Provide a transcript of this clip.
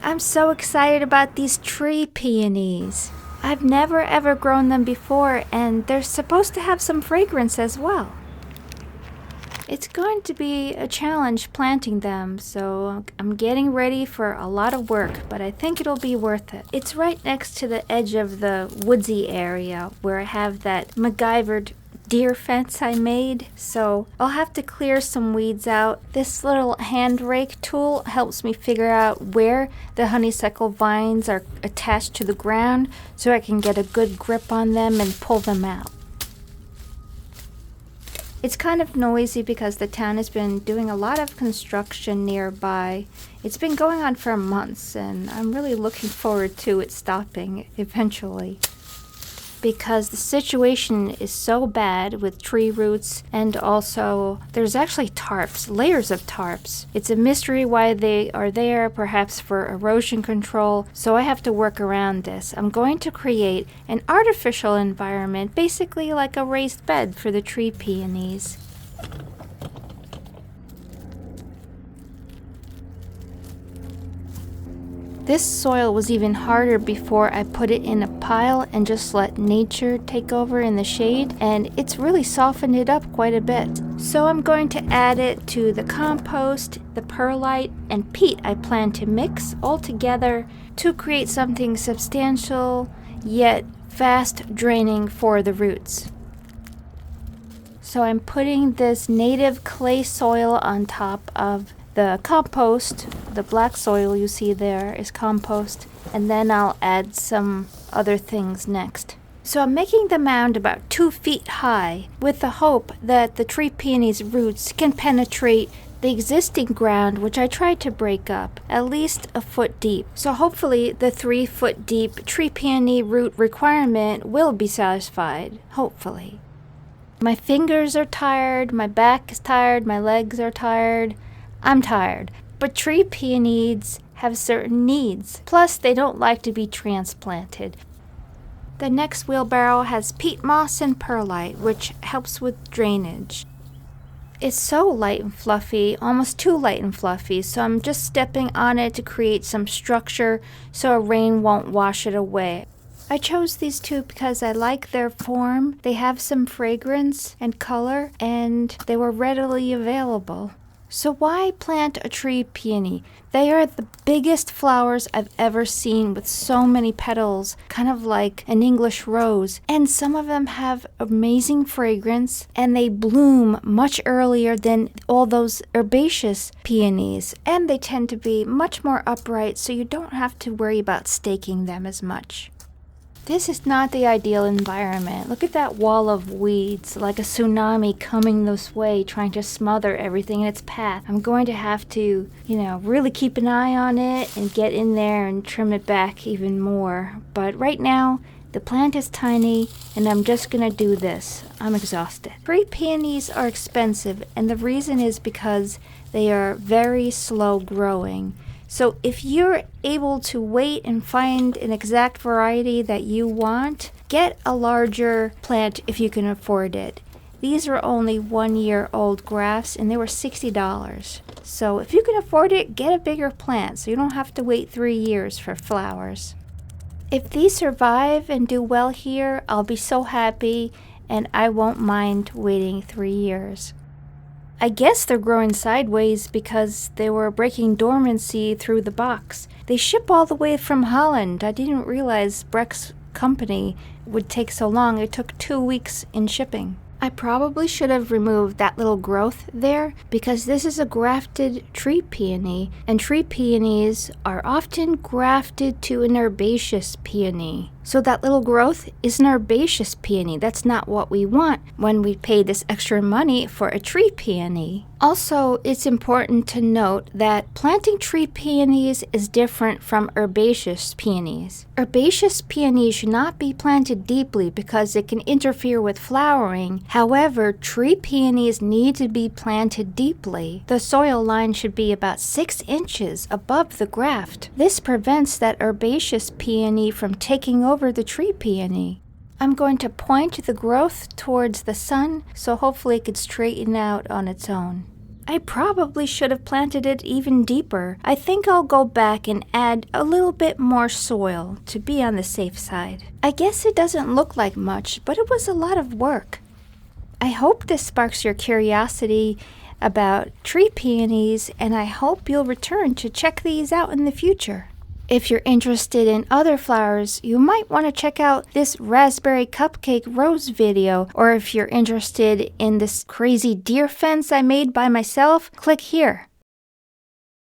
I'm so excited about these tree peonies. I've never ever grown them before, and they're supposed to have some fragrance as well. It's going to be a challenge planting them, so I'm getting ready for a lot of work, but I think it'll be worth it. It's right next to the edge of the woodsy area where I have that MacGyvered deer fence I made, so I'll have to clear some weeds out. This little hand rake tool helps me figure out where the honeysuckle vines are attached to the ground so I can get a good grip on them and pull them out. It's kind of noisy because the town has been doing a lot of construction nearby. It's been going on for months, and I'm really looking forward to it stopping eventually. Because the situation is so bad with tree roots, and also there's actually tarps, layers of tarps. It's a mystery why they are there, perhaps for erosion control, so I have to work around this. I'm going to create an artificial environment, basically like a raised bed for the tree peonies. This soil was even harder before I put it in a pile and just let nature take over in the shade, and it's really softened it up quite a bit. So I'm going to add it to the compost, the perlite, and peat I plan to mix all together to create something substantial yet fast draining for the roots. So I'm putting this native clay soil on top of the compost. The black soil you see there is compost, and then I'll add some other things next. So I'm making the mound about 2 feet high with the hope that the tree peony's roots can penetrate the existing ground, which I tried to break up, at least a foot deep. So hopefully the 3-foot deep tree peony root requirement will be satisfied, hopefully. My fingers are tired, my back is tired, my legs are tired. I'm tired, but tree peonies have certain needs. Plus, they don't like to be transplanted. The next wheelbarrow has peat moss and perlite, which helps with drainage. It's so light and fluffy, almost too light and fluffy, so I'm just stepping on it to create some structure so rain won't wash it away. I chose these two because I like their form. They have some fragrance and color, and they were readily available. So why plant a tree peony? They are the biggest flowers I've ever seen, with so many petals, kind of like an English rose. And some of them have amazing fragrance, and they bloom much earlier than all those herbaceous peonies. And they tend to be much more upright, so you don't have to worry about staking them as much. This is not the ideal environment. Look at that wall of weeds, like a tsunami coming this way, trying to smother everything in its path. I'm going to have to, really keep an eye on it and get in there and trim it back even more. But right now, the plant is tiny, and I'm just gonna do this. I'm exhausted. Tree peonies are expensive, and the reason is because they are very slow growing. So if you're able to wait and find an exact variety that you want, get a larger plant if you can afford it. These are only 1-year-old grafts, and they were $60. So if you can afford it, get a bigger plant so you don't have to wait 3 years for flowers. If these survive and do well here, I'll be so happy, and I won't mind waiting 3 years. I guess they're growing sideways because they were breaking dormancy through the box. They ship all the way from Holland. I didn't realize Breck's company would take so long. It took 2 weeks in shipping. I probably should have removed that little growth there because this is a grafted tree peony, and tree peonies are often grafted to an herbaceous peony. So that little growth is an herbaceous peony. That's not what we want when we pay this extra money for a tree peony. Also, it's important to note that planting tree peonies is different from herbaceous peonies. Herbaceous peonies should not be planted deeply because it can interfere with flowering. However, tree peonies need to be planted deeply. The soil line should be about 6 inches above the graft. This prevents that herbaceous peony from taking over the tree peony. I'm going to point the growth towards the sun, so hopefully it could straighten out on its own. I probably should have planted it even deeper. I think I'll go back and add a little bit more soil to be on the safe side. I guess it doesn't look like much, but it was a lot of work. I hope this sparks your curiosity about tree peonies, and I hope you'll return to check these out in the future. If you're interested in other flowers, you might want to check out this raspberry cupcake rose video, or if you're interested in this crazy deer fence I made by myself, click here.